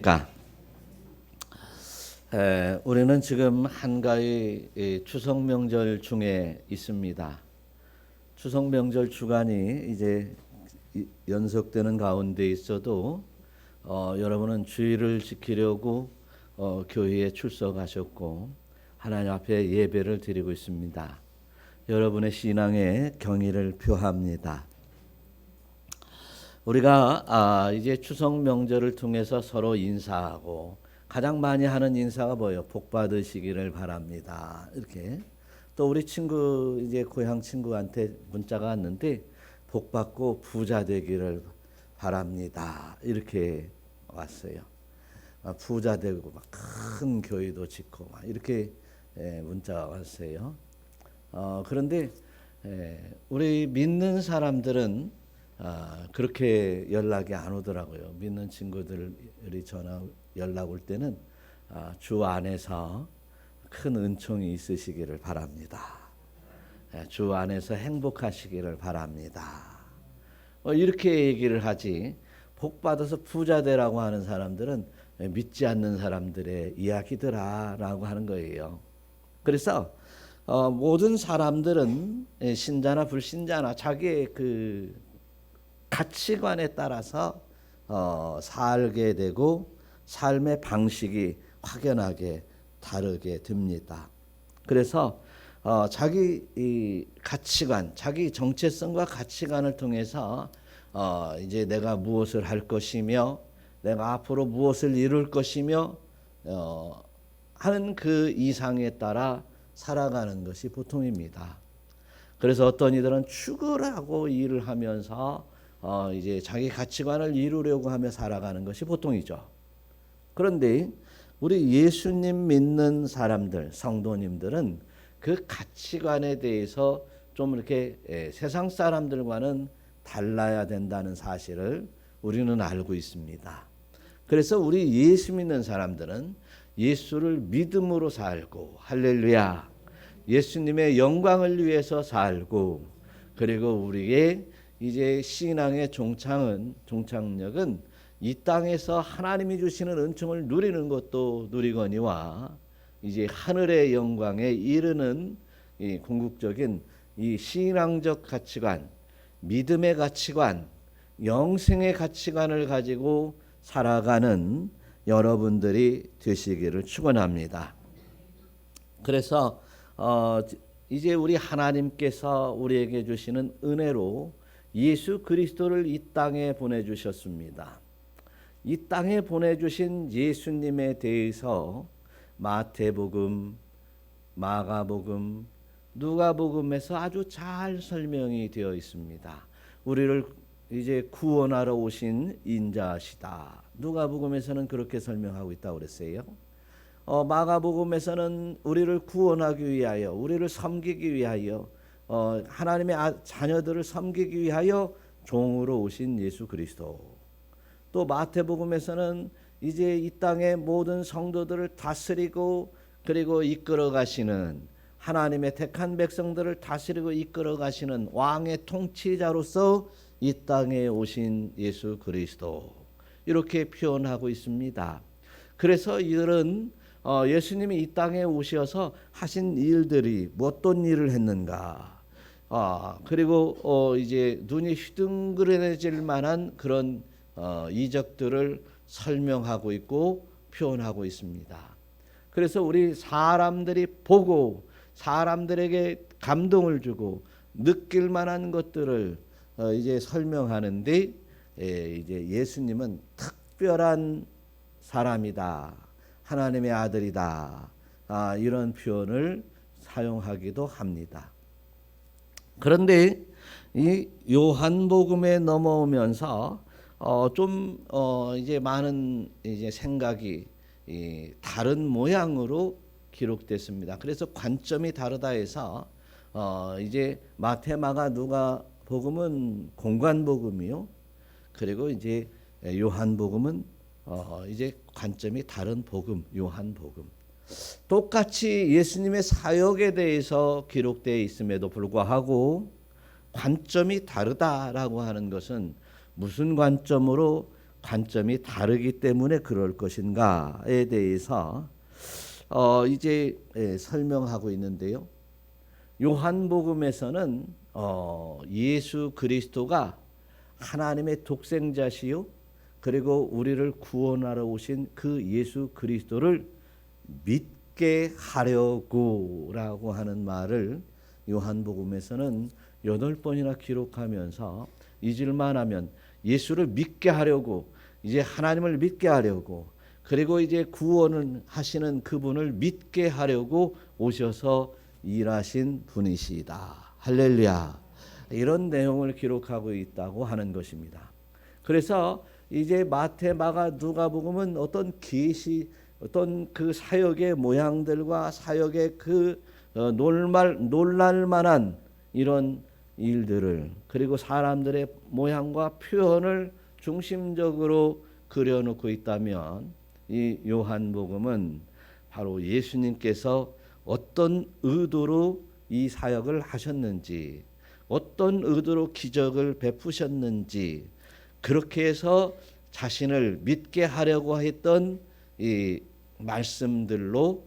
안녕하십니까? 우리는 지금 한가위 추석 명절 중에 있습니다. 추석 명절 주간이 이제 연속되는 가운데 있어도 여러분은 주일을 지키려고 교회에 출석하셨고 하나님 앞에 예배를 드리고 있습니다. 여러분의 신앙에 경의를 표합니다. 우리가 이제 추석 명절을 통해서 서로 인사하고 가장 많이 하는 인사가 뭐예요? 복 받으시기를 바랍니다. 이렇게 또 우리 친구 이제 고향 친구한테 문자가 왔는데 복 받고 부자 되기를 바랍니다. 이렇게 왔어요. 부자 되고 막 큰 교회도 짓고 막 이렇게 문자가 왔어요. 그런데 우리 믿는 사람들은 그렇게 연락이 안 오더라고요. 믿는 친구들이 전화 연락 올 때는 주 안에서 큰 은총이 있으시기를 바랍니다. 주 안에서 행복하시기를 바랍니다. 이렇게 얘기를 하지 복 받아서 부자 되라고 하는 사람들은 믿지 않는 사람들의 이야기더라라고 하는 거예요. 그래서 모든 사람들은 신자나 불신자나 자기의 그 가치관에 따라서 살게 되고 삶의 방식이 확연하게 다르게 됩니다. 그래서 자기 이 가치관, 자기 정체성과 가치관을 통해서 이제 내가 무엇을 할 것이며 내가 앞으로 무엇을 이룰 것이며 하는 그 이상에 따라 살아가는 것이 보통입니다. 그래서 어떤 이들은 출근하고 일을 하면서 이제 자기 가치관을 이루려고 하며 살아가는 것이 보통이죠. 그런데 우리 예수님 믿는 사람들, 성도님들은 그 가치관에 대해서 좀 이렇게 세상 사람들과는 달라야 된다는 사실을 우리는 알고 있습니다. 그래서 우리 예수 믿는 사람들은 예수를 믿음으로 살고 할렐루야, 예수님의 영광을 위해서 살고 그리고 우리의 이제 신앙의 종착역은 이 땅에서 하나님이 주시는 은총을 누리는 것도 누리거니와 이제 하늘의 영광에 이르는 이 궁극적인 이 신앙적 가치관, 믿음의 가치관, 영생의 가치관을 가지고 살아가는 여러분들이 되시기를 축원합니다. 그래서 이제 우리 하나님께서 우리에게 주시는 은혜로 예수 그리스도를 이 땅에 보내주셨습니다. 이 땅에 보내주신 예수님에 대해서 마태복음, 마가복음, 누가복음에서 아주 잘 설명이 되어 있습니다. 우리를 이제 구원하러 오신 인자시다. 누가복음에서는 그렇게 설명하고 있다고 그랬어요. 마가복음에서는 우리를 구원하기 위하여, 우리를 섬기기 위하여, 하나님의 자녀들을 섬기기 위하여 종으로 오신 예수 그리스도. 또 마태복음에서는 이제 이 땅의 모든 성도들을 다스리고 그리고 이끌어 가시는 하나님의 택한 백성들을 다스리고 이끌어 가시는 왕의 통치자로서 이 땅에 오신 예수 그리스도. 이렇게 표현하고 있습니다. 그래서 이들은 예수님이 이 땅에 오셔서 하신 일들이 어떤 일을 했는가, 그리고 이제 눈이 휘둥그레질 만한 그런 이적들을 설명하고 있고 표현하고 있습니다. 그래서 우리 사람들이 보고 사람들에게 감동을 주고 느낄 만한 것들을 이제 설명하는데 이제 예수님은 특별한 사람이다, 하나님의 아들이다, 이런 표현을 사용하기도 합니다. 그런데 이 요한복음에 넘어오면서 좀 이제 많은 이제 생각이 다른 모양으로 기록됐습니다. 그래서 관점이 다르다 해서 이제 마태, 마가, 누가 복음은 공관복음이요. 그리고 이제 요한복음은 이제 관점이 다른 복음, 요한복음. 똑같이 예수님의 사역에 대해서 기록되어 있음에도 불구하고 관점이 다르다라고 하는 것은 무슨 관점으로 관점이 다르기 때문에 그럴 것인가에 대해서 이제 설명하고 있는데요. 요한복음에서는 예수 그리스도가 하나님의 독생자시요 그리고 우리를 구원하러 오신 그 예수 그리스도를 믿게 하려고라고 하는 말을 요한복음에서는 8번이나 기록하면서 잊을만 하면 예수를 믿게 하려고, 이제 하나님을 믿게 하려고, 그리고 이제 구원을 하시는 그분을 믿게 하려고 오셔서 일하신 분이시다. 할렐루야. 이런 내용을 기록하고 있다고 하는 것입니다. 그래서 이제 마태, 마가, 누가복음은 어떤 계시, 어떤 그 사역의 모양들과 사역의 그 놀랄 만한 이런 일들을, 그리고 사람들의 모양과 표현을 중심적으로 그려놓고 있다면, 이 요한복음은 바로 예수님께서 어떤 의도로 이 사역을 하셨는지, 어떤 의도로 기적을 베푸셨는지, 그렇게 해서 자신을 믿게 하려고 했던 이 말씀들로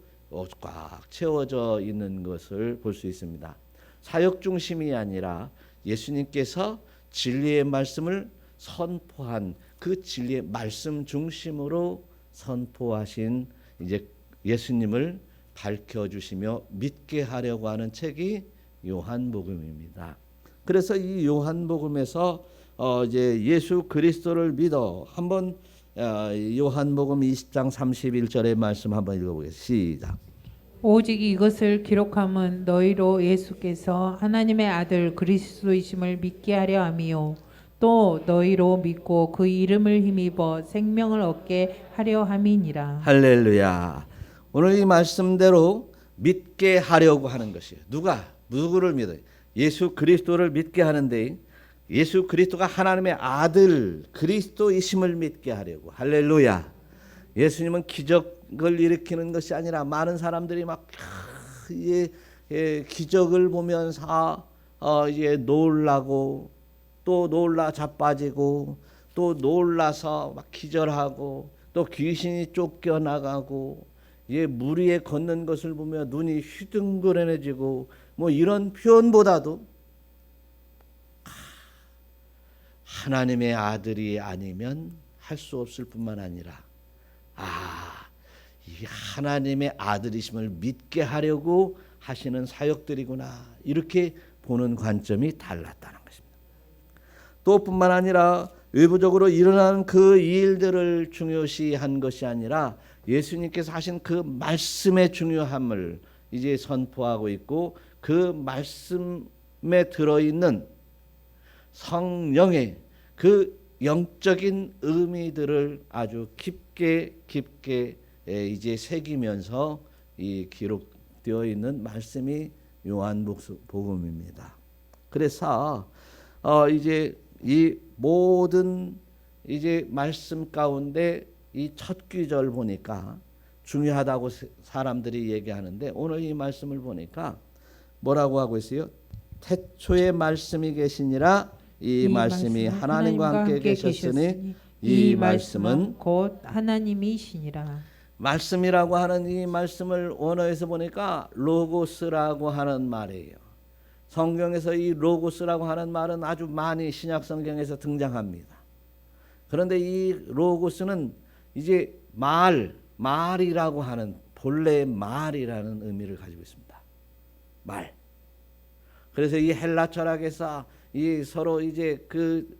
꽉 채워져 있는 것을 볼 수 있습니다. 사역 중심이 아니라 예수님께서 진리의 말씀을 선포한 그 진리의 말씀 중심으로 선포하신 이제 예수님을 밝혀주시며 믿게 하려고 하는 책이 요한복음입니다. 그래서 이 요한복음에서 이제 예수 그리스도를 믿어 한번 요한복음 20장 31절의 말씀 한번 읽어보겠습니다. 시작. 오직 이것을 기록함은 너희로 예수께서 하나님의 아들 그리스도이심을 믿게 하려 함이요 또 너희로 믿고 그 이름을 힘입어 생명을 얻게 하려 함이니라. 할렐루야. 오늘 이 말씀대로 믿게 하려고 하는 것이에요. 누구를 믿어요? 예수 그리스도를 믿게 하는데, 예수 그리스도가 하나님의 아들 그리스도이심을 믿게 하려고. 할렐루야. 예수님은 기적을 일으키는 것이 아니라 많은 사람들이 막 기적을 보면서 이제 놀라고, 또 놀라 자빠지고, 또 놀라서 막 기절하고, 또 귀신이 쫓겨나가고, 물 위에 걷는 것을 보며 눈이 휘둥그레내지고, 뭐 이런 표현보다도 하나님의 아들이 아니면 할 수 없을 뿐만 아니라, 이 하나님의 아들이심을 믿게 하려고 하시는 사역들이구나, 이렇게 보는 관점이 달랐다는 것입니다. 또 뿐만 아니라 외부적으로 일어나는 그 일들을 중요시한 것이 아니라 예수님께서 하신 그 말씀의 중요함을 이제 선포하고 있고, 그 말씀에 들어있는 성령의 그 영적인 의미들을 아주 깊게 이제 새기면서 이 기록되어 있는 말씀이 요한복음입니다. 그래서 이제 이 모든 이제 말씀 가운데 이 첫 구절 보니까 중요하다고 사람들이 얘기하는데, 오늘 이 말씀을 보니까 뭐라고 하고 있어요? 태초에 말씀이 계시니라. 이 말씀이 하나님과 함께 계셨으니 이 말씀은 곧 하나님이시니라. 말씀이라고 하는 이 말씀을 원어에서 보니까 로고스라고 하는 말이에요. 성경에서 이 로고스라고 하는 말은 아주 많이 신약 성경에서 등장합니다. 그런데 이 로고스는 이제 말이라고 하는, 본래의 말이라는 의미를 가지고 있습니다. 말. 그래서 이 헬라 철학에서 이 서로 이제 그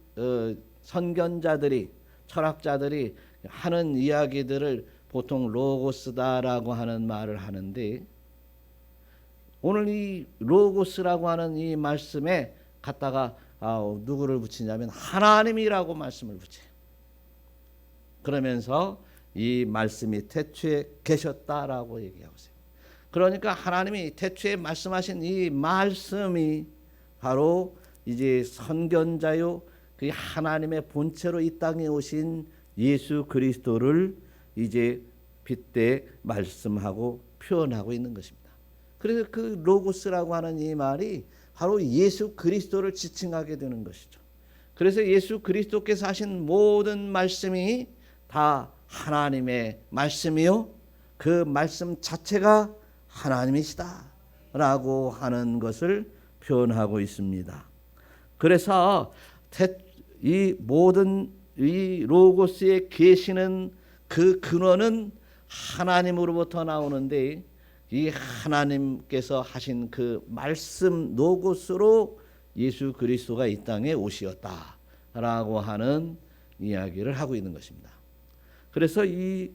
선견자들이, 철학자들이 하는 이야기들을 보통 로고스다라고 하는 말을 하는데, 오늘 이 로고스라고 하는 이 말씀에 갖다가 누구를 붙이냐면 하나님이라고 말씀을 붙여요. 그러면서 이 말씀이 태초에 계셨다라고 얘기하고 있어요. 그러니까 하나님이 태초에 말씀하신 이 말씀이 바로 이제 선견자요, 그 하나님의 본체로 이 땅에 오신 예수 그리스도를 이제 빗대 말씀하고 표현하고 있는 것입니다. 그래서 그 로고스라고 하는 이 말이 바로 예수 그리스도를 지칭하게 되는 것이죠. 그래서 예수 그리스도께서 하신 모든 말씀이 다 하나님의 말씀이요, 그 말씀 자체가 하나님이시다라고 하는 것을 표현하고 있습니다. 그래서 이 모든 이 로고스의 계시는 그 근원은 하나님으로부터 나오는데, 이 하나님께서 하신 그 말씀 로고스로 예수 그리스도가 이 땅에 오시었다라고 하는 이야기를 하고 있는 것입니다. 그래서 이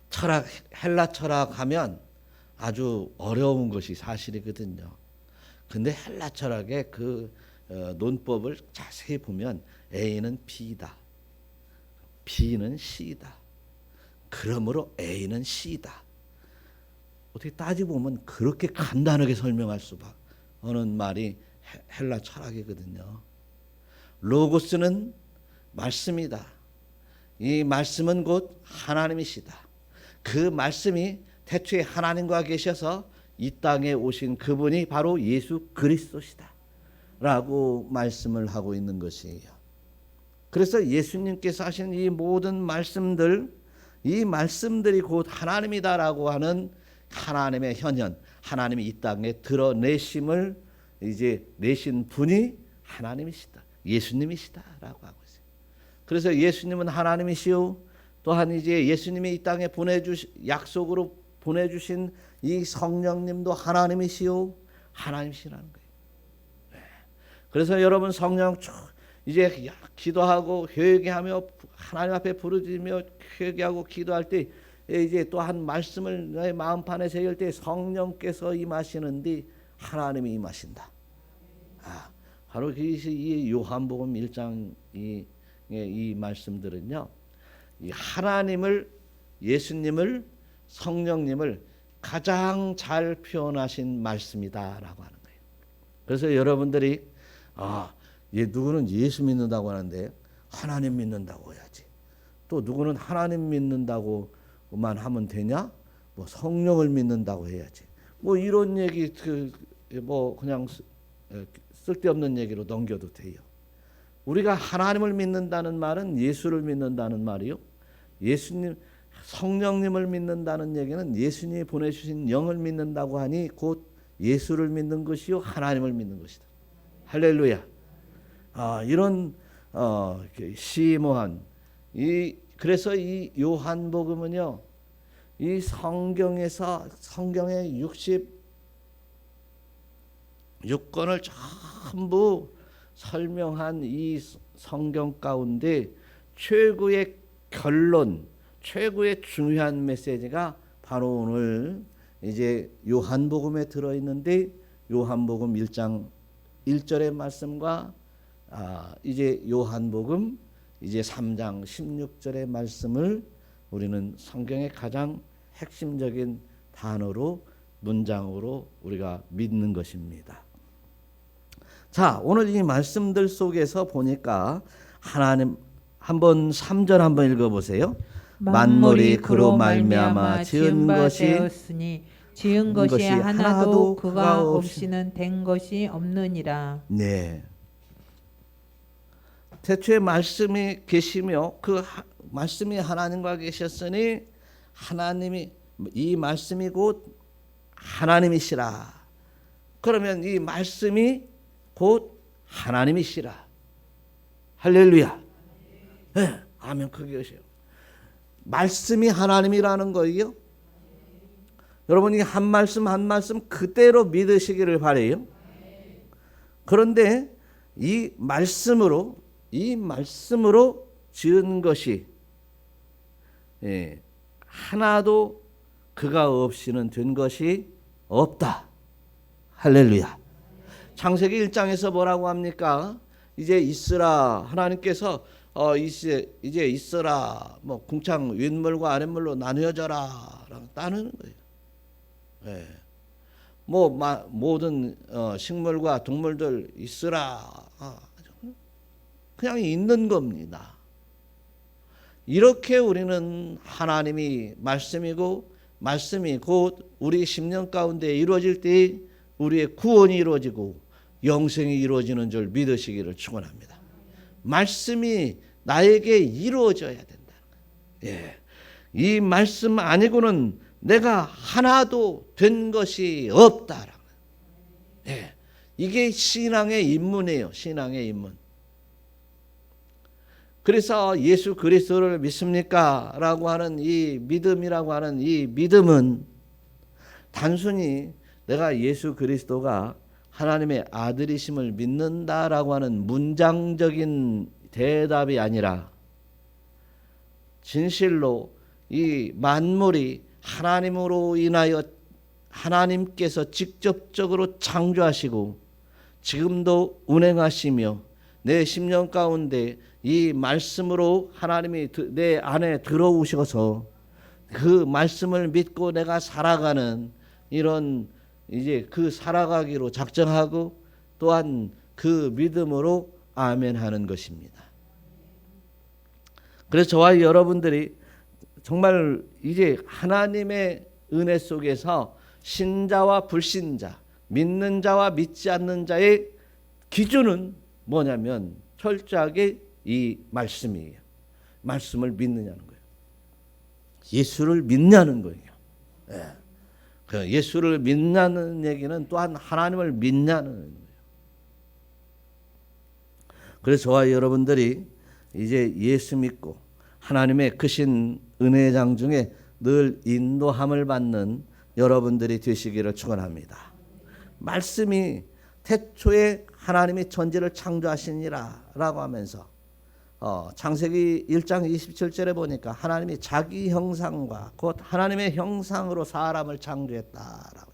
철학, 헬라 철학 하면 아주 어려운 것이 사실이거든요. 근데 헬라 철학의 그 논법을 자세히 보면 A는 B다, B는 C다, 그러므로 A는 C다. 어떻게 따지고 보면 그렇게 간단하게 설명할 수밖에 없는 말이 헬라 철학이거든요. 로고스는 말씀이다. 이 말씀은 곧 하나님이시다. 그 말씀이 태초에 하나님과 계셔서 이 땅에 오신 그분이 바로 예수 그리스도시다 라고 말씀을 하고 있는 것이에요. 그래서 예수님께서 하신 이 모든 말씀들, 이 말씀들이 곧 하나님이다라고 하는 하나님의 현현, 하나님이 이 땅에 드러내심을 이제 내신 분이 하나님이시다, 예수님이시다라고 하고 있어요. 그래서 예수님은 하나님이시요, 또한 이제 예수님이 이 땅에 약속으로 보내주신 이 성령님도 하나님이시요, 하나님이시라는 거예요. 그래서 여러분 성령 이제 기도하고 회개하며 하나님 앞에 부르짖으며 회개하고 기도할 때 이제 또 한 말씀을 너의 마음판에 새길 때 성령께서 임하시는데 하나님이 임하신다. 바로 이 요한복음 1장 이 말씀들은요, 이 하나님을, 예수님을, 성령님을 가장 잘 표현하신 말씀이다라고 하는 거예요. 그래서 여러분들이 얘 누구는 예수 믿는다고 하는데 하나님 믿는다고 해야지, 또 누구는 하나님 믿는다고만 하면 되냐, 뭐 성령을 믿는다고 해야지, 뭐 이런 얘기 뭐 그냥 쓸데없는 얘기로 넘겨도 돼요. 우리가 하나님을 믿는다는 말은 예수를 믿는다는 말이요, 예수님 성령님을 믿는다는 얘기는 예수님이 보내주신 영을 믿는다고 하니 곧 예수를 믿는 것이요, 하나님을 믿는 것이다. 할렐루야. 이런 심오한 그래서 이 요한복음은요, 이 성경에서 성경의 66권을 전부 설명한 이 성경 가운데 최고의 결론, 최고의 중요한 메시지가 바로 오늘 이제 요한복음에 들어 있는데, 요한복음 1장 1절의 말씀과 이제 요한복음 이제 3장 16절의 말씀을 우리는 성경의 가장 핵심적인 단어로, 문장으로 우리가 믿는 것입니다. 자, 오늘 이 말씀들 속에서 보니까 하나님, 한번 3절 한번 읽어보세요. 만물이 그로 말미암아 지은 것이 되었으니 지은 것이 하나도 그가 없이는 된 것이 없느니라. 네. 태초에 말씀이 계시며 그 말씀이 하나님과 계셨으니 하나님이, 이 말씀이 곧 하나님이시라. 그러면 이 말씀이 곧 하나님이시라. 할렐루야. 네, 아멘. 크게 하세요. 말씀이 하나님이라는 거예요. 여러분이 한 말씀 한 말씀 그대로 믿으시기를 바라요. 그런데 이 말씀으로 지은 것이 하나도 그가 없이는 된 것이 없다. 할렐루야. 창세기 1장에서 뭐라고 합니까? 이제 있으라, 하나님께서 이제 있어라, 뭐 궁창 윗물과 아랫물로 나뉘어져라 따는 거예요. 예. 뭐 모든 식물과 동물들 있으라, 그냥 있는 겁니다. 이렇게 우리는 하나님이 말씀이고, 말씀이 곧 우리 심령 가운데 이루어질 때 우리의 구원이 이루어지고 영생이 이루어지는 줄 믿으시기를 축원합니다. 말씀이 나에게 이루어져야 된다. 예. 이 말씀 아니고는 내가 하나도 된 것이 없다라는. 예. 이게 신앙의 입문이에요. 신앙의 입문. 그래서 예수 그리스도를 믿습니까? 라고 하는 이 믿음이라고 하는 이 믿음은 단순히 내가 예수 그리스도가 하나님의 아들이심을 믿는다라고 하는 문장적인 대답이 아니라 진실로 이 만물이 하나님으로 인하여 하나님께서 직접적으로 창조하시고 지금도 운행하시며 내 심령 가운데 이 말씀으로 하나님이 내 안에 들어오셔서 그 말씀을 믿고 내가 살아가는 이런 이제 그 살아가기로 작정하고 또한 그 믿음으로 아멘 하는 것입니다. 그래서 저와 여러분들이 정말 이제 하나님의 은혜 속에서 신자와 불신자, 믿는 자와 믿지 않는 자의 기준은 뭐냐면 철저하게 이 말씀이에요. 말씀을 믿느냐는 거예요. 예수를 믿냐는 거예요. 예. 그 예수를 믿냐는 얘기는 또한 하나님을 믿냐는 거예요. 그래서 저와 여러분들이 이제 예수 믿고 하나님의 크신 은혜장 중에 늘 인도함을 받는 여러분들이 되시기를 축원합니다. 말씀이 태초에 하나님이 천지를 창조하시니라 라고 하면서 창세기 1장 27절에 보니까 하나님이 자기 형상과 곧 하나님의 형상으로 사람을 창조했다라고.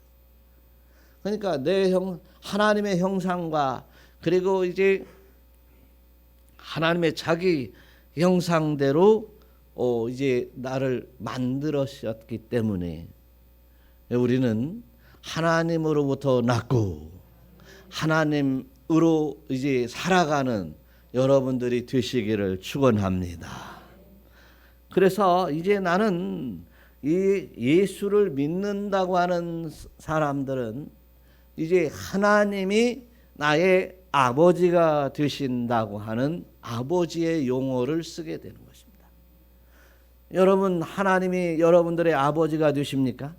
그러니까 하나님의 형상과 그리고 이제 하나님의 자기 형상대로 이제 나를 만들으셨기 때문에 우리는 하나님으로부터 낳고 하나님으로 이제 살아가는 여러분들이 되시기를 축원합니다. 그래서 이제 나는 이 예수를 믿는다고 하는 사람들은 이제 하나님이 나의 아버지가 되신다고 하는 아버지의 용어를 쓰게 되는 것입니다. 여러분, 하나님이 여러분들의 아버지가 되십니까?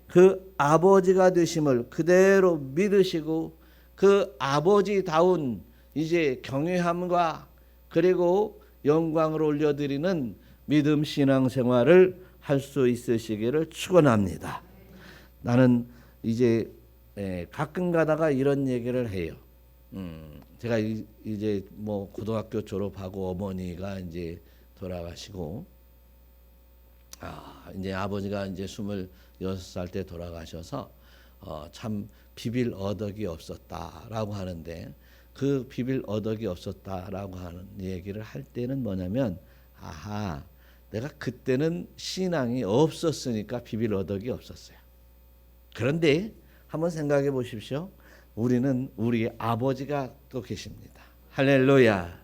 그 아버지가 되심을 그대로 믿으시고 그 아버지다운 이제 경외함과 그리고 영광을 올려드리는 믿음 신앙생활을 할 수 있으시기를 축원합니다. 나는 이제 가끔 가다가 이런 얘기를 해요. 제가 이제 뭐 고등학교 졸업하고 어머니가 이제 돌아가시고 이제 아버지가 이제 26살 때 돌아가셔서 참 비빌 어덕이 없었다라고 하는데 그 비빌 어덕이 없었다라고 하는 얘기를 할 때는 뭐냐면 내가 그때는 신앙이 없었으니까 비빌 어덕이 없었어요. 그런데 한번 생각해 보십시오. 우리는 우리 아버지가 또 계십니다. 할렐루야.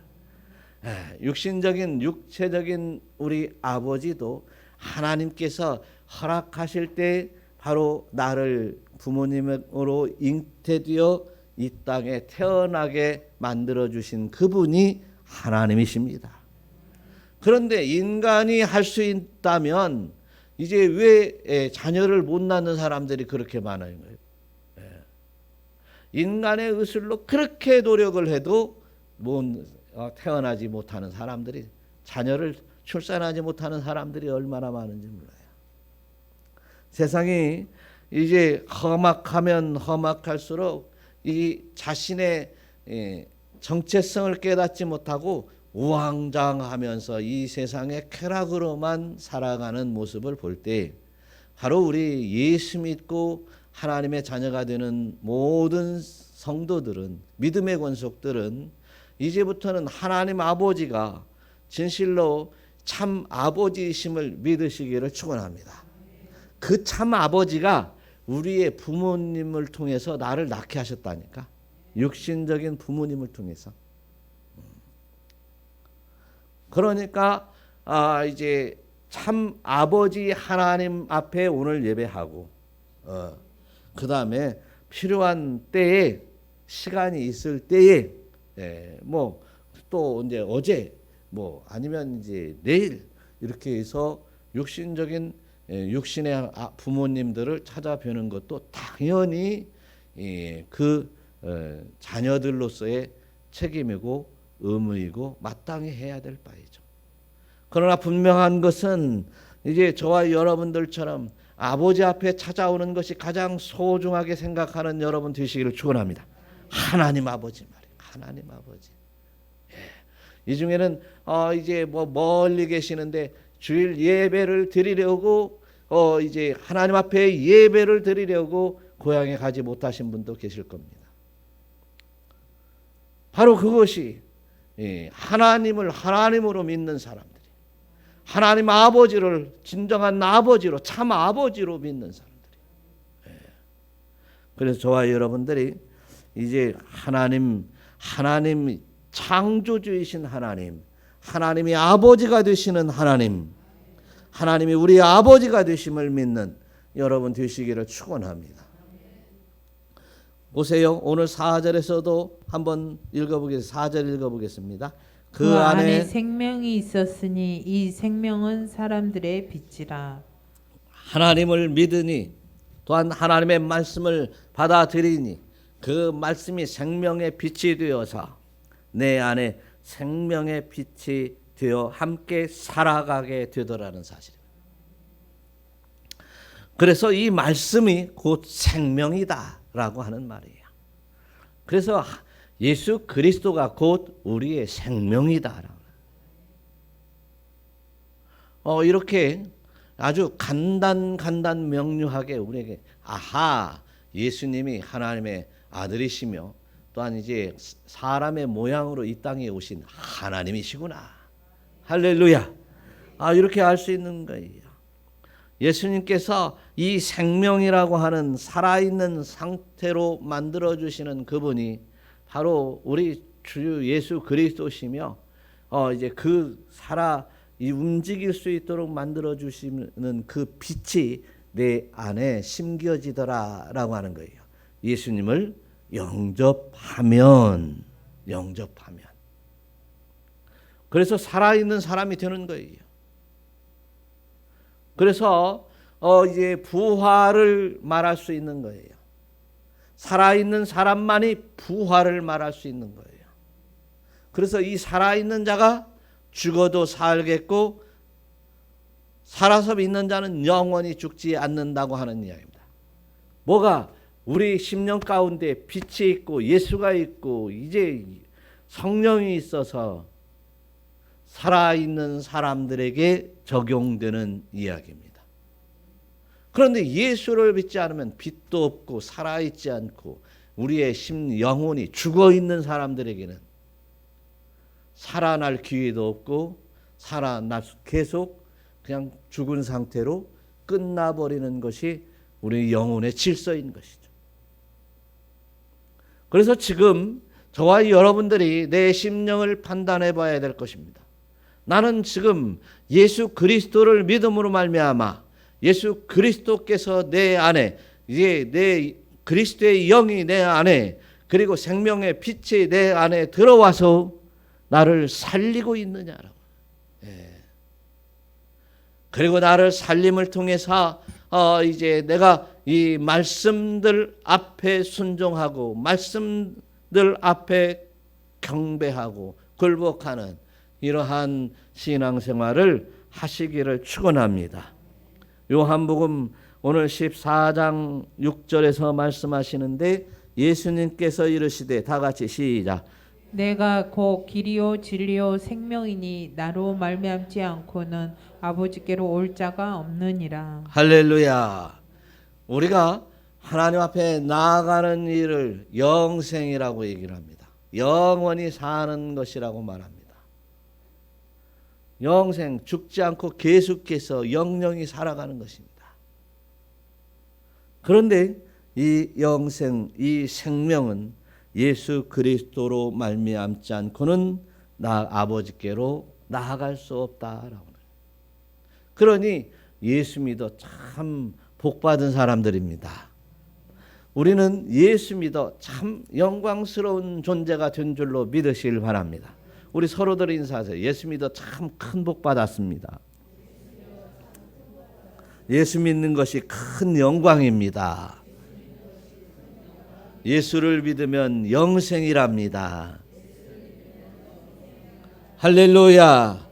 육체적인 우리 아버지도 하나님께서 허락하실 때 바로 나를 부모님으로 잉태되어 이 땅에 태어나게 만들어 주신 그분이 하나님이십니다. 그런데 인간이 할 수 있다면 이제 왜 자녀를 못 낳는 사람들이 그렇게 많아요? 인간의 의술로 그렇게 노력을 해도 태어나지 못하는 사람들이, 자녀를 출산하지 못하는 사람들이 얼마나 많은지 몰라요. 세상이 이제 험악하면 험악할수록 이 자신의 정체성을 깨닫지 못하고 우왕좌왕하면서 이 세상의 쾌락으로만 살아가는 모습을 볼 때 바로 우리 예수 믿고 하나님의 자녀가 되는 모든 성도들은, 믿음의 권속들은 이제부터는 하나님 아버지가 진실로 참 아버지이심을 믿으시기를 축원합니다. 그 참 아버지가 우리의 부모님을 통해서 나를 낳게 하셨다니까. 육신적인 부모님을 통해서. 그러니까 이제 참 아버지 하나님 앞에 오늘 예배하고 그 다음에 필요한 때에 시간이 있을 때에 뭐 또 이제 어제 뭐 아니면 이제 내일 이렇게 해서 육신적인 육신의 부모님들을 찾아뵈는 것도 당연히 그 자녀들로서의 책임이고 의무이고 마땅히 해야 될 바이죠. 그러나 분명한 것은 이제 저와 여러분들처럼 아버지 앞에 찾아오는 것이 가장 소중하게 생각하는 여러분 되시기를 축원합니다. 하나님 아버지 말이에요. 하나님 아버지. 이 중에는 이제 뭐 멀리 계시는데 주일 예배를 드리려고 이제 하나님 앞에 예배를 드리려고 고향에 가지 못하신 분도 계실 겁니다. 바로 그것이 하나님을 하나님으로 믿는 사람들이, 하나님 아버지를 진정한 아버지로, 참 아버지로 믿는 사람들이. 그래서 저와 여러분들이 이제 하나님 창조주이신 하나님, 하나님이 아버지가 되시는 하나님, 하나님이 우리 아버지가 되심을 믿는 여러분 되시기를 축원합니다. 보세요. 오늘 4절에서도 한번 읽어보겠습니다. 4절 읽어보겠습니다. 그 안에 생명이 있었으니 이 생명은 사람들의 빛이라. 하나님을 믿으니 또한 하나님의 말씀을 받아들이니 그 말씀이 생명의 빛이 되어서 내 안에 생명의 빛이 되어 함께 살아가게 되더라는 사실입니다. 그래서 이 말씀이 곧 생명이다라고 하는 말이에요. 그래서 예수 그리스도가 곧 우리의 생명이다라고. 이렇게 아주 간단 명료하게 우리에게 예수님이 하나님의 아들이시며 또한 이제 사람의 모양으로 이 땅에 오신 하나님이시구나. 할렐루야. 이렇게 알 수 있는 거예요. 예수님께서 이 생명이라고 하는 살아있는 상태로 만들어주시는 그분이 바로 우리 주 예수 그리스도시며 이제 이 움직일 수 있도록 만들어주시는 그 빛이 내 안에 심겨지더라라고 하는 거예요. 예수님을 영접하면 그래서 살아있는 사람이 되는 거예요. 그래서 이제 부활을 말할 수 있는 거예요. 살아있는 사람만이 부활을 말할 수 있는 거예요. 그래서 이 살아있는 자가 죽어도 살겠고 살아서 믿는 자는 영원히 죽지 않는다고 하는 이야기입니다. 뭐가 우리 심령 가운데 빛이 있고 예수가 있고 이제 성령이 있어서 살아있는 사람들에게 적용되는 이야기입니다. 그런데 예수를 믿지 않으면 빛도 없고 살아있지 않고 우리의 영혼이 죽어있는 사람들에게는 살아날 기회도 없고 계속 그냥 죽은 상태로 끝나버리는 것이 우리 영혼의 질서인 것이죠. 그래서 지금 저와 여러분들이 내 심령을 판단해 봐야 될 것입니다. 나는 지금 예수 그리스도를 믿음으로 말미암아 예수 그리스도께서 내 안에 이제 내 그리스도의 영이 내 안에 그리고 생명의 빛이 내 안에 들어와서 나를 살리고 있느냐라고. 그리고 나를 살림을 통해서 이제 내가 이 말씀들 앞에 순종하고 말씀들 앞에 경배하고 굴복하는 이러한 신앙생활을 하시기를 축원합니다. 요한복음 오늘 14장 6절에서 말씀하시는데 예수님께서 이르시되 다 같이 시작. 내가 곧 길이요 진리요 생명이니 나로 말미암지 않고는 아버지께로 올 자가 없느니라. 할렐루야. 우리가 하나님 앞에 나아가는 일을 영생이라고 얘기를 합니다. 영원히 사는 것이라고 말합니다. 영생, 죽지 않고 계속해서 영영이 살아가는 것입니다. 그런데 이 영생, 이 생명은 예수 그리스도로 말미암지 않고는 아버지께로 나아갈 수 없다라고. 그러니 예수 믿어 참 복받은 사람들입니다. 우리는 예수 믿어 참 영광스러운 존재가 된 줄로 믿으시길 바랍니다. 우리 서로들 인사하세요. 예수 믿어 참 큰 복 받았습니다. 예수 믿는 것이 큰 영광입니다. 예수를 믿으면 영생이랍니다. 할렐루야.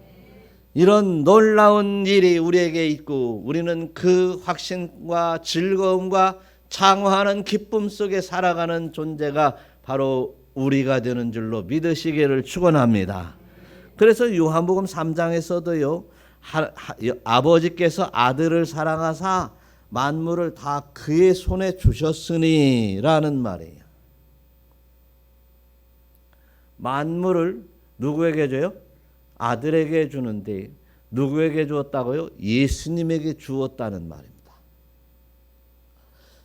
이런 놀라운 일이 우리에게 있고 우리는 그 확신과 즐거움과 창화하는 기쁨 속에 살아가는 존재가 바로 우리가 되는 줄로 믿으시기를 축원합니다. 그래서 요한복음 3장에서도요. 아버지께서 아들을 사랑하사 만물을 다 그의 손에 주셨으니 라는 말이에요. 만물을 누구에게 줘요? 아들에게 주는데 누구에게 주었다고요? 예수님에게 주었다는 말입니다.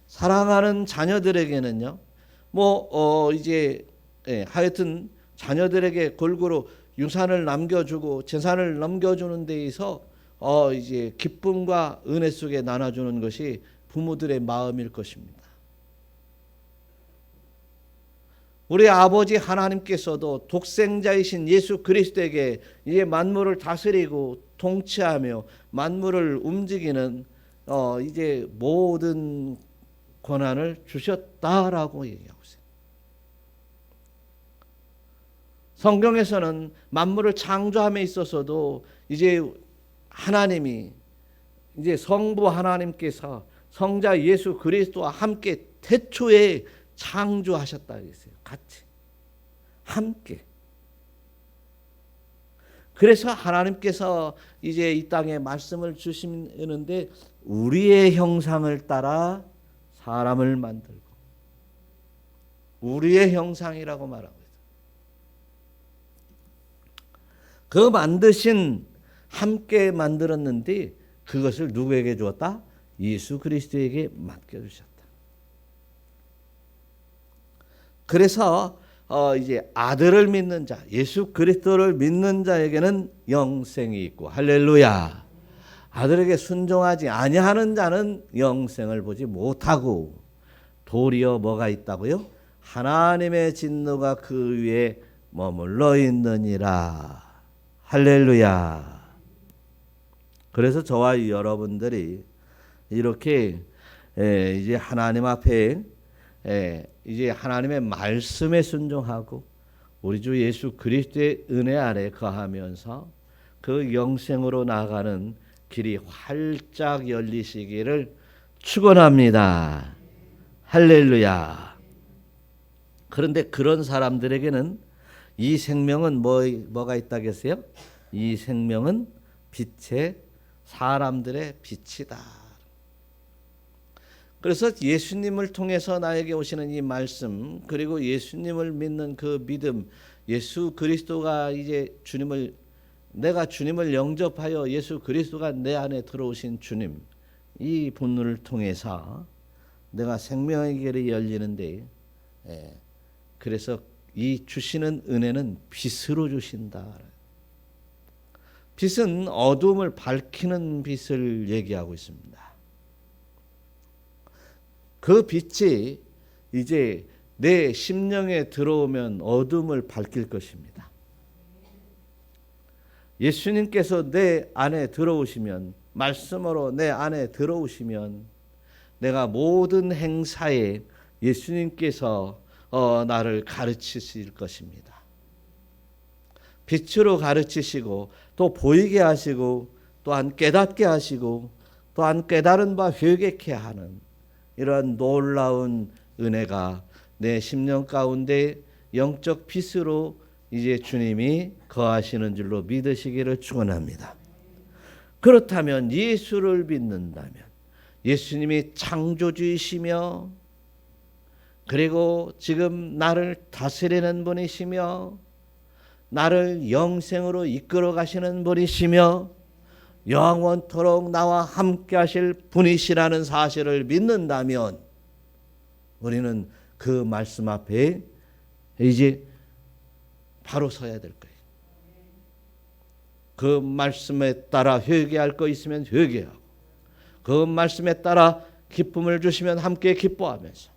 사랑하는 자녀들에게는요. 하여튼 자녀들에게 골고루 유산을 남겨주고 재산을 넘겨주는 데에서 이제 기쁨과 은혜 속에 나눠주는 것이 부모들의 마음일 것입니다. 우리 아버지 하나님께서도 독생자이신 예수 그리스도에게 이제 만물을 다스리고 통치하며 만물을 움직이는 이제 모든 권한을 주셨다라고 얘기하고 있어요. 성경에서는 만물을 창조함에 있어서도 이제 하나님이 이제 성부 하나님께서 성자 예수 그리스도와 함께 태초에 창조하셨다 그랬어요. 같이 함께. 그래서 하나님께서 이제 이 땅에 말씀을 주시는데 우리의 형상을 따라 사람을 만들고 우리의 형상이라고 말하고 있어요. 그 만드신 함께 만들었는데 그것을 누구에게 주었다? 예수 그리스도에게 맡겨주셨다. 그래서 이제 아들을 믿는 자, 예수 그리스도를 믿는 자에게는 영생이 있고 할렐루야. 아들에게 순종하지 아니하는 자는 영생을 보지 못하고 도리어 뭐가 있다고요? 하나님의 진노가 그 위에 머물러 있느니라. 할렐루야. 그래서 저와 여러분들이 이렇게 이제 하나님 앞에 이제 하나님의 말씀에 순종하고 우리 주 예수 그리스도의 은혜 아래 거하면서 그 영생으로 나가는 길이 활짝 열리시기를 축원합니다. 할렐루야. 그런데 그런 사람들에게는 이 생명은 뭐가 있다겠어요? 이 생명은 빛의 사람들의 빛이다. 그래서 예수님을 통해서 나에게 오시는 이 말씀, 그리고 예수님을 믿는 그 믿음, 예수 그리스도가 이제 내가 주님을 영접하여 예수 그리스도가 내 안에 들어오신 주님, 이 본문을 통해서 내가 생명의 길이 열리는데, 그래서 이 주시는 은혜는 빛으로 주신다. 빛은 어둠을 밝히는 빛을 얘기하고 있습니다. 그 빛이 이제 내 심령에 들어오면 어둠을 밝힐 것입니다. 예수님께서 내 안에 들어오시면, 말씀으로 내 안에 들어오시면 내가 모든 행사에 예수님께서 나를 가르치실 것입니다. 빛으로 가르치시고 또 보이게 하시고 또한 깨닫게 하시고 또한 깨달은 바 회개케 하는 이러한 놀라운 은혜가 내 심령 가운데 영적 빛으로 이제 주님이 거하시는 줄로 믿으시기를 축원합니다. 그렇다면 예수를 믿는다면 예수님이 창조주이시며 그리고 지금 나를 다스리는 분이시며 나를 영생으로 이끌어 가시는 분이시며 영원토록 나와 함께 하실 분이시라는 사실을 믿는다면 우리는 그 말씀 앞에 이제 바로 서야 될 거예요. 그 말씀에 따라 회개할 거 있으면 회개하고 그 말씀에 따라 기쁨을 주시면 함께 기뻐하면서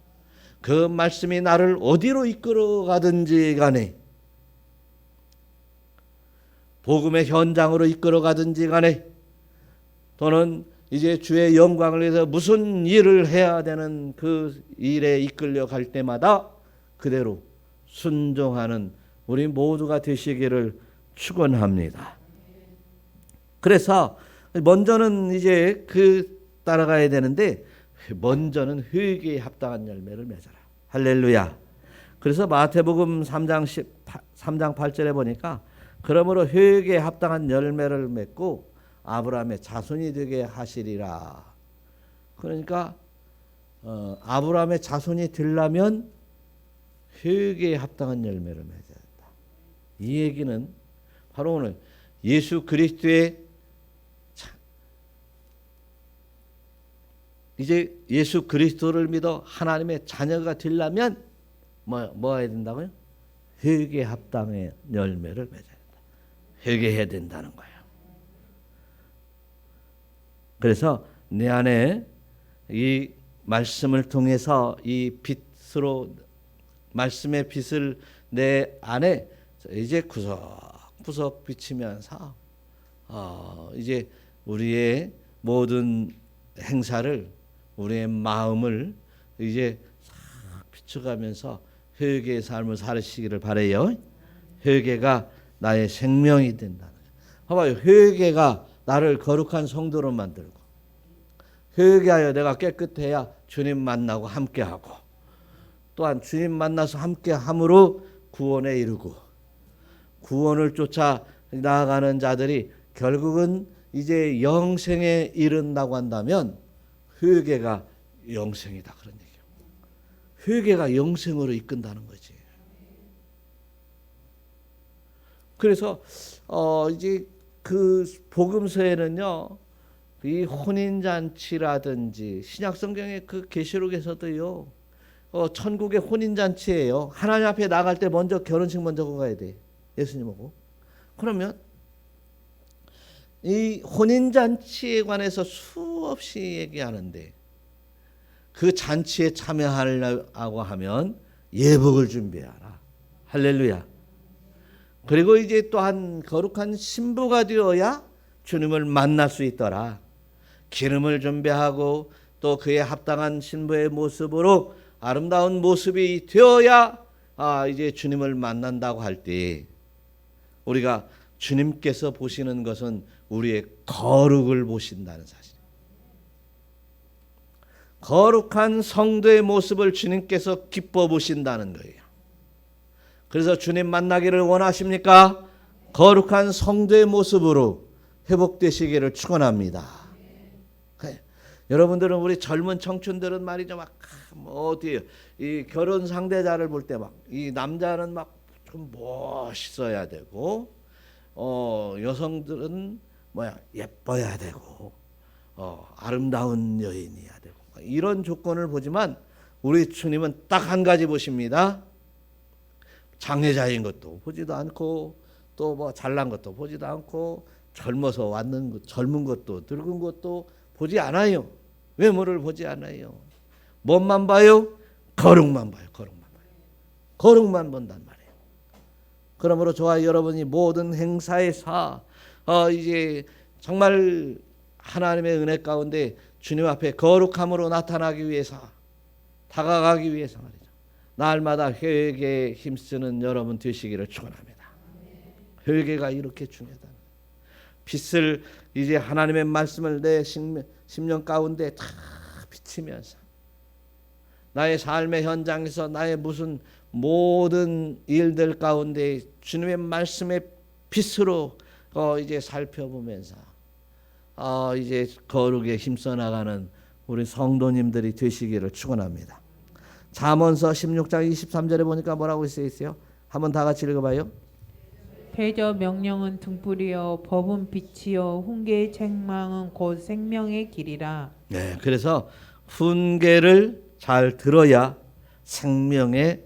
그 말씀이 나를 어디로 이끌어 가든지 간에, 복음의 현장으로 이끌어 가든지 간에, 또는 이제 주의 영광을 위해서 무슨 일을 해야 되는 그 일에 이끌려 갈 때마다 그대로 순종하는 우리 모두가 되시기를 축원합니다. 그래서 먼저는 이제 따라가야 되는데, 먼저는 회개에 합당한 열매를 맺어라. 할렐루야. 그래서 마태복음 3장 8절에 보니까 그러므로 회개에 합당한 열매를 맺고 아브라함의 자손이 되게 하시리라. 그러니까 아브라함의 자손이 되려면 회개에 합당한 열매를 맺어야 된다. 이 얘기는 바로 오늘 예수 그리스도의 이제 예수 그리스도를 믿어 하나님의 자녀가 되려면 뭐 해야 된다고요? 회개에 합당의 열매를 맺어야 된다. 회개해야 된다는 거예요. 그래서 내 안에 이 말씀을 통해서 이 빛으로, 말씀의 빛을 내 안에 이제 구석구석 비치면서 이제 우리의 모든 행사를, 우리의 마음을 이제 싹 비춰가면서 회개의 삶을 살으시기를 바라요. 회개가 나의 생명이 된다는 거예요. 봐봐요. 회개가 나를 거룩한 성도로 만들고, 회개하여 내가 깨끗해야 주님 만나고 함께하고, 또한 주님 만나서 함께함으로 구원에 이르고, 구원을 쫓아 나아가는 자들이 결국은 이제 영생에 이른다고 한다면 회개가 영생이다, 그런 얘기예요. 회개가 영생으로 이끈다는 거지. 그래서 이제 그 복음서에는요, 이 혼인잔치라든지 신약성경의 그 계시록에서도요, 천국의 혼인잔치예요. 하나님 앞에 나갈 때 먼저 결혼식 먼저 가야 돼, 예수님하고. 그러면 이 혼인잔치에 관해서 수없이 얘기하는데, 그 잔치에 참여하려고 하면 예복을 준비하라. 할렐루야. 그리고 이제 또한 거룩한 신부가 되어야 주님을 만날 수 있더라. 기름을 준비하고 또 그에 합당한 신부의 모습으로 아름다운 모습이 되어야 이제 주님을 만난다고 할 때, 우리가 주님께서 보시는 것은 우리의 거룩을 보신다는 사실. 거룩한 성도의 모습을 주님께서 기뻐 보신다는 거예요. 그래서 주님 만나기를 원하십니까? 거룩한 성도의 모습으로 회복되시기를 축원합니다. 여러분들은, 우리 젊은 청춘들은 말이죠, 어디에요? 이 결혼 상대자를 볼 때 이 남자는 좀 멋있어야 되고, 여성들은 예뻐야 되고, 아름다운 여인이어야 되고, 이런 조건을 보지만 우리 주님은 딱 한 가지 보십니다. 장애자인 것도 보지도 않고, 또 잘난 것도 보지도 않고, 젊어서 왔는 젊은 것도 늙은 것도 보지 않아요. 외모를 보지 않아요. 뭔만 봐요? 거룩만 봐요. 거룩만 본단 말이에요. 그러므로 저와 여러분이 모든 행사에서 이제 정말 하나님의 은혜 가운데 주님 앞에 거룩함으로 나타나기 위해서, 다가가기 위해서 말이죠, 날마다 회개에 힘쓰는 여러분 되시기를 축원합니다. 회개가 이렇게 중요하다. 빛을, 이제 하나님의 말씀을 내 심령 가운데 다 비치면서 나의 삶의 현장에서 나의 무슨 모든 일들 가운데 주님의 말씀의 빛으로 이제 살펴보면서 이제 거룩에 힘써 나가는 우리 성도님들이 되시기를 축원합니다. 잠언서 16장 23절에 보니까 뭐라고 써 있어요? 한번 다 같이 읽어봐요. 패저 명령은 등불이요 법은 빛이요 훈계의 책망은 곧 생명의 길이라. 네, 그래서 훈계를 잘 들어야 생명의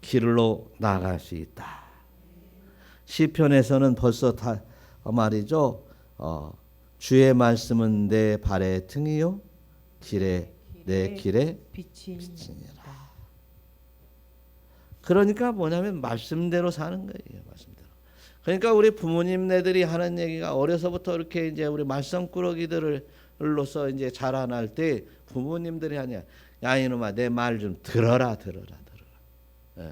길로 나아갈 수 있다. 시편에서는 벌써 다 말이죠. 주의 말씀은 내 발의 등이요 내 길에 빛이니라. 그러니까 뭐냐면 말씀대로 사는 거예요. 말씀대로. 그러니까 우리 부모님네들이 하는 얘기가 어려서부터 이렇게 이제 우리 말썽꾸러기들로서 이제 자라날 때 부모님들이 하냐, 야 이놈아 내 말 좀 들어라. 예.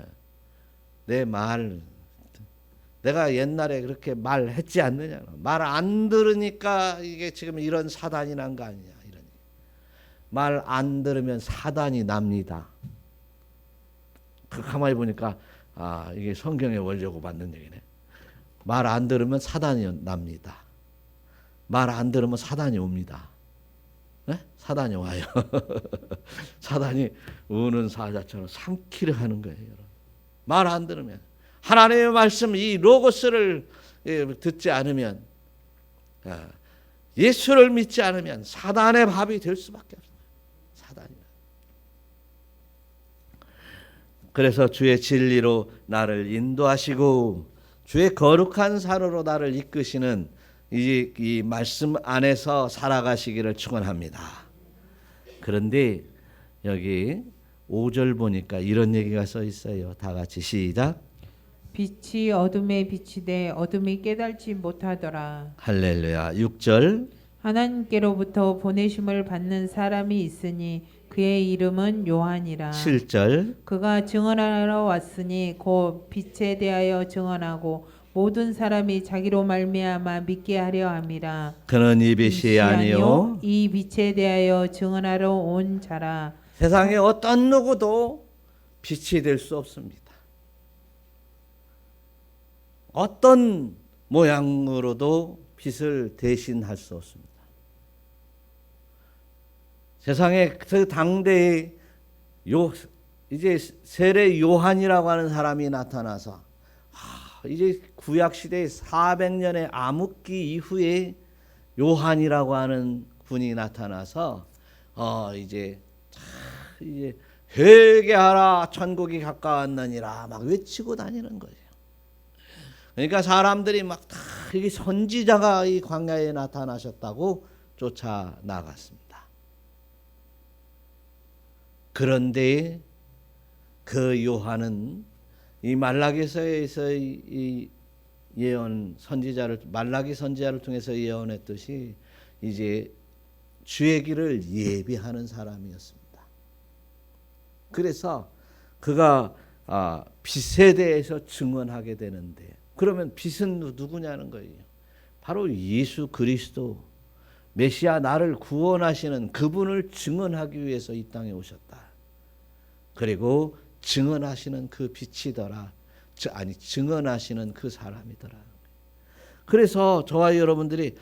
내 말, 내가 옛날에 그렇게 말했지 않느냐. 말 안 들으니까 이게 지금 이런 사단이 난 거 아니냐. 이런 말 안 들으면 사단이 납니다. 그 가만히 보니까 이게 성경의 원리고 맞는 얘기네. 말 안 들으면 사단이 납니다. 말 안 들으면 사단이 옵니다. 네? 사단이 와요. 사단이 우는 사자처럼 삼키려 하는 거예요. 여러분. 말 안 들으면 하나님의 말씀 이 로고스를 듣지 않으면 예수를 믿지 않으면 사단의 밥이 될 수밖에 없어요. 사단이. 그래서 주의 진리로 나를 인도하시고 주의 거룩한 산으로 나를 이끄시는 이 말씀 안에서 살아가시기를 축원합니다. 그런데 여기 5절 보니까 이런 얘기가 써 있어요. 다 같이 시작. 빛이 어둠에 비치되 어둠이 깨달지 못하더라. 할렐루야. 6절. 하나님께로부터 보내심을 받는 사람이 있으니 그의 이름은 요한이라. 7절. 그가 증언하러 왔으니 곧 빛에 대하여 증언하고 모든 사람이 자기로 말미암아 믿게 하려 함이라. 그는 이 빛이 아니요 이 빛에 대하여 증언하러 온 자라. 세상에 어떤 누구도 빛이 될 수 없습니다. 어떤 모양으로도 빛을 대신할 수 없습니다. 세상에 그 당대에 이제 세례 요한이라고 하는 사람이 나타나서 이제 구약 시대의 400년의 암흑기 이후에 요한이라고 하는 분이 나타나서 이제 회개하라 천국이 가까웠느니라 막 외치고 다니는 거예요. 그러니까 사람들이 막 다 이게 선지자가 이 광야에 나타나셨다고 쫓아 나갔습니다. 그런데 그 요한은 이 말라기서에서 이 예언 선지자를 말라기 선지자를 통해서 예언했듯이 이제 주의 길을 예비하는 사람이었습니다. 그래서 그가 빛에 대해서 증언하게 되는데 그러면 빛은 누구냐는 거예요. 바로 예수 그리스도 메시아 나를 구원하시는 그분을 증언하기 위해서 이 땅에 오셨다. 그리고 증언하시는 그 빛이더라. 증언하시는 그 사람이더라. 그래서 저와 여러분들이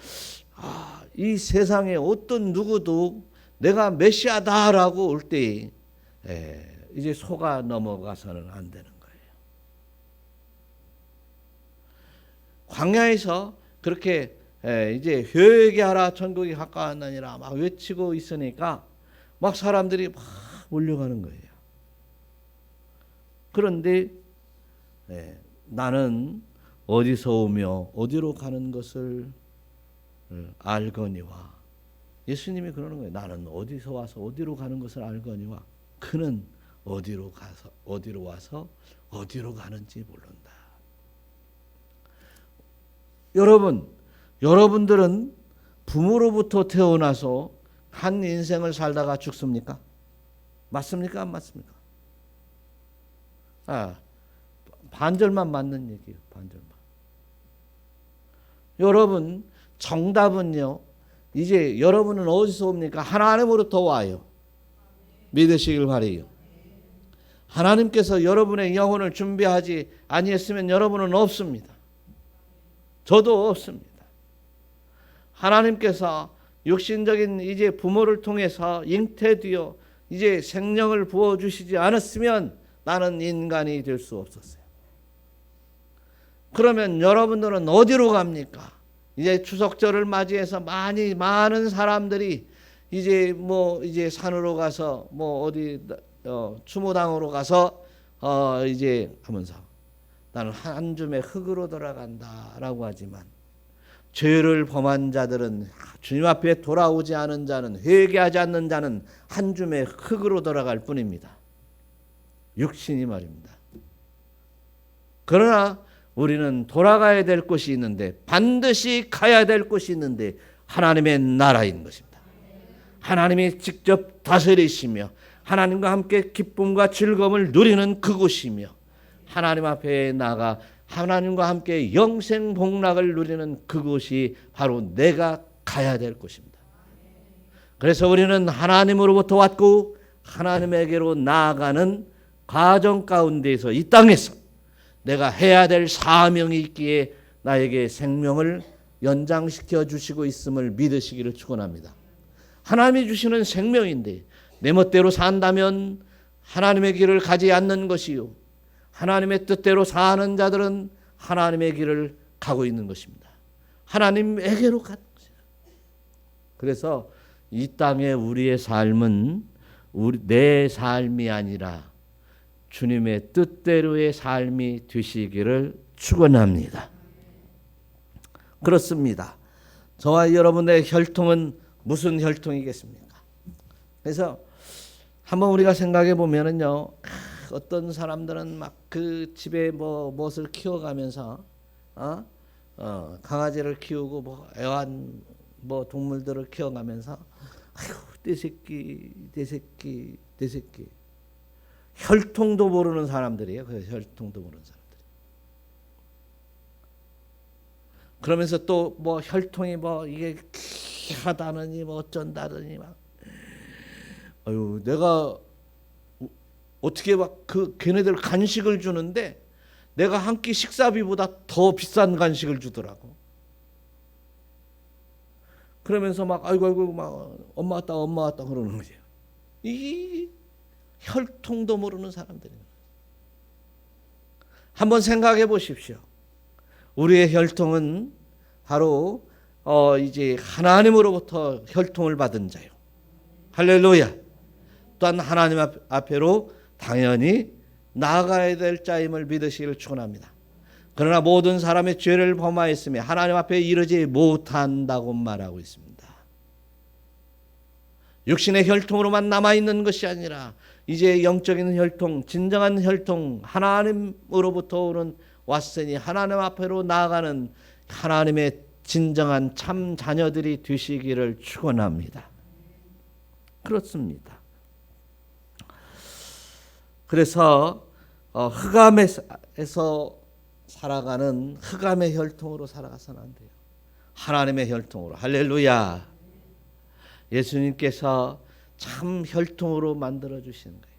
이 세상에 어떤 누구도 내가 메시아다라고 올 때 이제 속아 넘어가서는 안 되는 거예요. 광야에서 그렇게 이제 회개하라 천국이 가까웠느니라 막 외치고 있으니까 막 사람들이 막 몰려가는 거예요. 그런데 나는 어디서 오며 어디로 가는 것을 알거니와 예수님이 그러는 거예요. 나는 어디서 와서 어디로 가는 것을 알거니와 그는 어디로 와서 어디로 가는지 모른다. 여러분들은 부모로부터 태어나서 한 인생을 살다가 죽습니까? 맞습니까? 안 맞습니까? 반절만 맞는 얘기예요. 반절만. 여러분 정답은요. 이제 여러분은 어디서 옵니까? 하나님으로부터 와요. 믿으시길 바라요. 하나님께서 여러분의 영혼을 준비하지 아니했으면 여러분은 없습니다. 저도 없습니다. 하나님께서 육신적인 이제 부모를 통해서 잉태되어 이제 생명을 부어 주시지 않았으면 나는 인간이 될 수 없었어요. 그러면 여러분들은 어디로 갑니까? 이제 추석절을 맞이해서 많은 사람들이 이제 이제 산으로 가서 어디 추모당으로 가서 이제 하면서 나는 한 줌의 흙으로 돌아간다라고 하지만 죄를 범한 자들은 주님 앞에 돌아오지 않은 자는 회개하지 않는 자는 한 줌의 흙으로 돌아갈 뿐입니다. 육신이 말입니다. 그러나 우리는 돌아가야 될 곳이 있는데, 반드시 가야 될 곳이 있는데 하나님의 나라인 것입니다. 하나님이 직접 다스리시며 하나님과 함께 기쁨과 즐거움을 누리는 그곳이며, 하나님 앞에 나가 하나님과 함께 영생 복락을 누리는 그곳이 바로 내가 가야 될 곳입니다. 그래서 우리는 하나님으로부터 왔고 하나님에게로 나아가는 과정 가운데서 이 땅에서 내가 해야 될 사명이 있기에 나에게 생명을 연장시켜 주시고 있음을 믿으시기를 축원합니다. 하나님이 주시는 생명인데 내 멋대로 산다면 하나님의 길을 가지 않는 것이요, 하나님의 뜻대로 사는 자들은 하나님의 길을 가고 있는 것입니다. 하나님에게로 가는 것이에요. 그래서 이 땅에 우리의 삶은 내 삶이 아니라 주님의 뜻대로의 삶이 되시기를 축원합니다. 그렇습니다. 저와 여러분의 혈통은 무슨 혈통이겠습니까? 그래서 한번 우리가 생각해 보면은요, 어떤 사람들은 막 그 집에 무엇을 키워가면서 강아지를 키우고 애완 동물들을 키워가면서 아유 내 새끼 혈통도 모르는 사람들이에요. 그 혈통도 모르는 사람들. 그러면서 또 혈통이 이게 귀하다느니 어쩐다느니 막 아유 내가 어떻게 걔네들 간식을 주는데 내가 한 끼 식사비보다 더 비싼 간식을 주더라고. 그러면서 아이고 엄마 왔다 그러는 거죠. 이 혈통도 모르는 사람들이에요. 한번 생각해 보십시오. 우리의 혈통은 바로 이제 하나님으로부터 혈통을 받은 자요. 할렐루야. 또한 하나님 앞에로 당연히 나아가야 될 자임을 믿으시기를 축원합니다. 그러나 모든 사람의 죄를 범하였으며 하나님 앞에 이르지 못한다고 말하고 있습니다. 육신의 혈통으로만 남아있는 것이 아니라 이제 영적인 혈통, 진정한 혈통, 하나님으로부터 오는 왔으니 하나님 앞으로 나아가는 하나님의 진정한 참 자녀들이 되시기를 축원합니다. 그렇습니다. 그래서 흑암에서 살아가는 흑암의 혈통으로 살아가서는 안 돼요. 하나님의 혈통으로. 할렐루야. 예수님께서 참 혈통으로 만들어 주시는 거예요.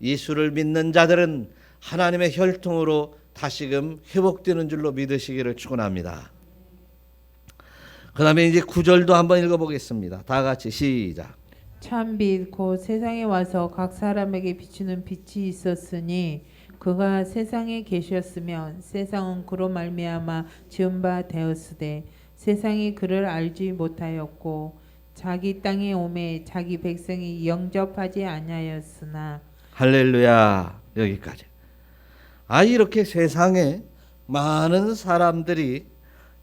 예수를 믿는 자들은 하나님의 혈통으로 다시금 회복되는 줄로 믿으시기를 축원합니다. 그 다음에 이제 9절도 한번 읽어보겠습니다. 다 같이 시작. 참빛 곧 세상에 와서 각 사람에게 비추는 빛이 있었으니 그가 세상에 계셨으면 세상은 그로 말미암아 지은 바 되었으되 세상이 그를 알지 못하였고 자기 땅에 오매 자기 백성이 영접하지 아니하였으나. 할렐루야. 여기까지. 이렇게 세상에 많은 사람들이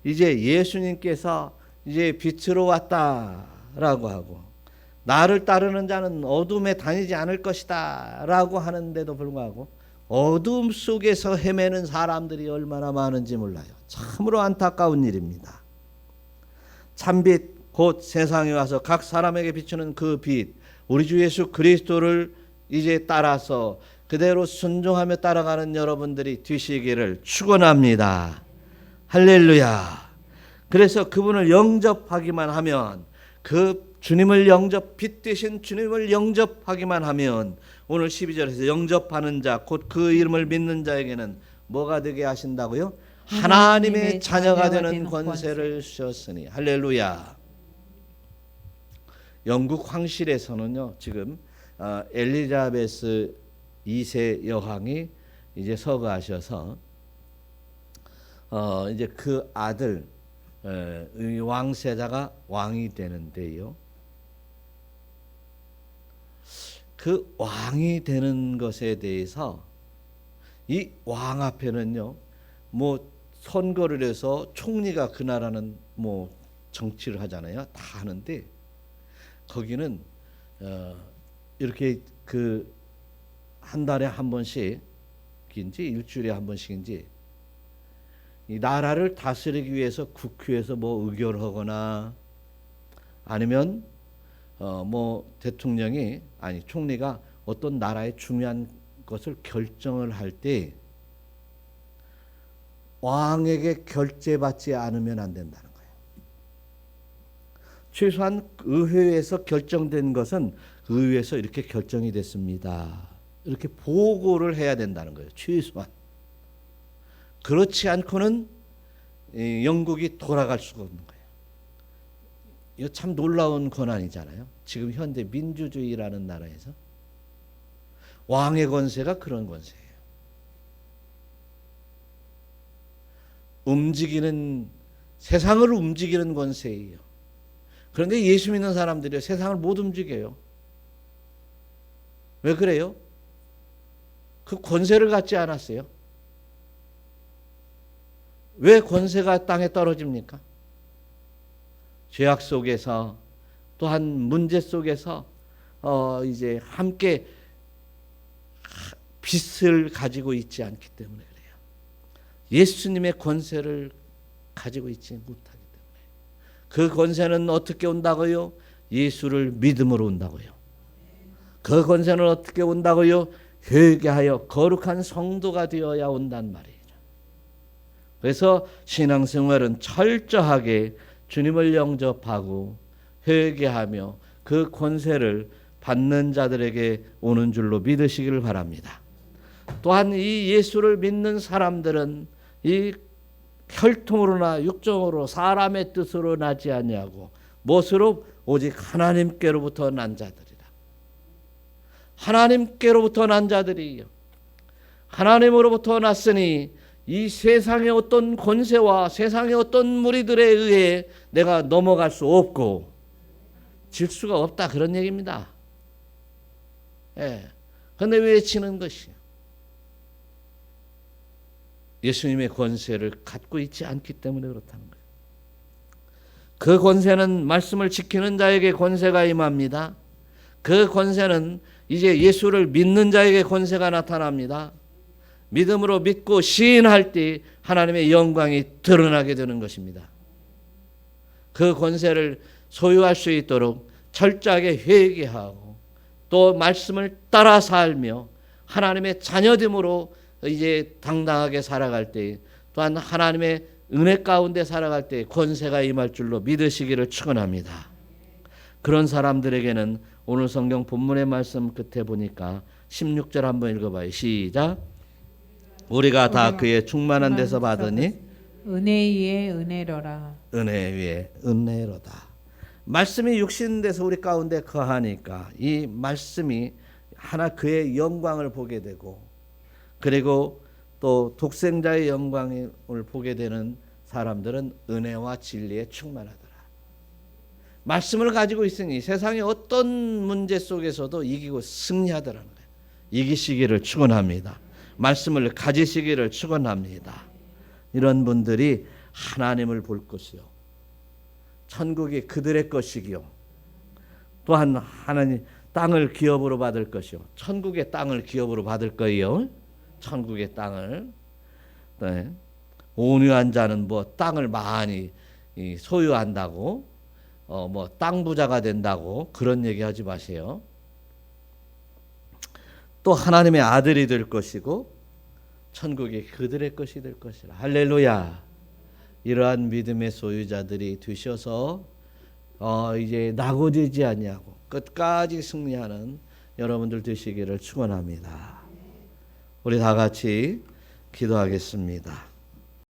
이제 예수님께서 이제 빛으로 왔다라고 하고 나를 따르는 자는 어둠에 다니지 않을 것이다 라고 하는데도 불구하고 어둠 속에서 헤매는 사람들이 얼마나 많은지 몰라요. 참으로 안타까운 일입니다. 참빛 곧 세상에 와서 각 사람에게 비추는 그 빛, 우리 주 예수 그리스도를 이제 따라서 그대로 순종하며 따라가는 여러분들이 되시기를 축원합니다. 할렐루야. 그래서 그분을 영접하기만 하면, 그 주님을 빛 되신 주님을 영접하기만 하면, 오늘 12절에서 영접하는 자 곧 그 이름을 믿는 자에게는 뭐가 되게 하신다고요? 하나님의 자녀가 되는 권세를 주셨으니. 할렐루야. 영국 황실에서는요, 지금 엘리자베스 2세 여왕이 이제 서거하셔서 이제 그 아들 왕세자가 왕이 되는데요. 그 왕이 되는 것에 대해서 이 왕 앞에는요, 선거를 해서 총리가 그 나라는 정치를 하잖아요. 다 하는데 거기는 이렇게 한 달에 한 번씩 번씩인지 일주일에 한 번씩인지 이 나라를 다스리기 위해서 국회에서 뭐 의결하거나 아니면 뭐 대통령이 아니 총리가 어떤 나라의 중요한 것을 결정을 할 때 왕에게 결재받지 않으면 안 된다는 거예요. 최소한 의회에서 결정된 것은 의회에서 이렇게 결정이 됐습니다. 이렇게 보고를 해야 된다는 거예요. 최소한. 그렇지 않고는 영국이 돌아갈 수가 없는 거예요. 이거 참 놀라운 권한이잖아요. 지금 현대 민주주의라는 나라에서 왕의 권세가 그런 권세예요. 세상을 움직이는 권세예요. 그런데 예수 믿는 사람들이 세상을 못 움직여요. 왜 그래요? 그 권세를 갖지 않았어요. 왜 권세가 땅에 떨어집니까? 죄악 속에서 또한 문제 속에서 이제 함께 빛을 가지고 있지 않기 때문에 그래요. 예수님의 권세를 가지고 있지 못하기 때문에. 그 권세는 어떻게 온다고요? 예수를 믿음으로 온다고요. 그 권세는 어떻게 온다고요? 회개하여 거룩한 성도가 되어야 온단 말이에요. 그래서 신앙생활은 철저하게 주님을 영접하고 회개하며 그 권세를 받는 자들에게 오는 줄로 믿으시기를 바랍니다. 또한 이 예수를 믿는 사람들은 이 혈통으로나 육정으로 사람의 뜻으로 나지 아니하고 무엇으로? 오직 하나님께로부터 난 자들이라. 하나님께로부터 난 자들이요. 하나님으로부터 났으니 이 세상의 어떤 권세와 세상의 어떤 무리들에 의해 내가 넘어갈 수 없고 질 수가 없다, 그런 얘기입니다. 예. 그런데 왜 지는 것이요? 예수님의 권세를 갖고 있지 않기 때문에 그렇다는 거예요. 그 권세는 말씀을 지키는 자에게 권세가 임합니다. 그 권세는 이제 예수를 믿는 자에게 권세가 나타납니다. 믿음으로 믿고 시인할 때 하나님의 영광이 드러나게 되는 것입니다. 그 권세를 소유할 수 있도록 철저하게 회개하고 또 말씀을 따라 살며 하나님의 자녀됨으로 이제 당당하게 살아갈 때 또한 하나님의 은혜 가운데 살아갈 때 권세가 임할 줄로 믿으시기를 축원합니다. 그런 사람들에게는 오늘 성경 본문의 말씀 끝에 보니까 16절 한번 읽어봐요. 시작. 우리가 다 그의 충만한 데서 받으니 은혜 위에 은혜로라. 은혜 위에 은혜로다. 말씀이 육신 돼서 우리 가운데 거하니까 이 말씀이 하나 그의 영광을 보게 되고 그리고 또 독생자의 영광을 보게 되는 사람들은 은혜와 진리에 충만하더라. 말씀을 가지고 있으니 세상의 어떤 문제 속에서도 이기고 승리하더라는 거예요. 이기시기를 축원합니다. 말씀을 가지시기를 축원합니다. 이런 분들이 하나님을 볼 것이요, 천국이 그들의 것이기요, 또한 하나님 땅을 기업으로 받을 것이요, 천국의 땅을 기업으로 받을 거예요. 천국의 땅을. 네. 온유한 자는 뭐 땅을 많이 소유한다고 뭐 땅 부자가 된다고 그런 얘기하지 마세요. 또 하나님의 아들이 될 것이고 천국이 그들의 것이 될 것이라. 할렐루야. 이러한 믿음의 소유자들이 되셔서 이제 낙오되지 아니하고 끝까지 승리하는 여러분들 되시기를 축원합니다. 우리 다 같이 기도하겠습니다.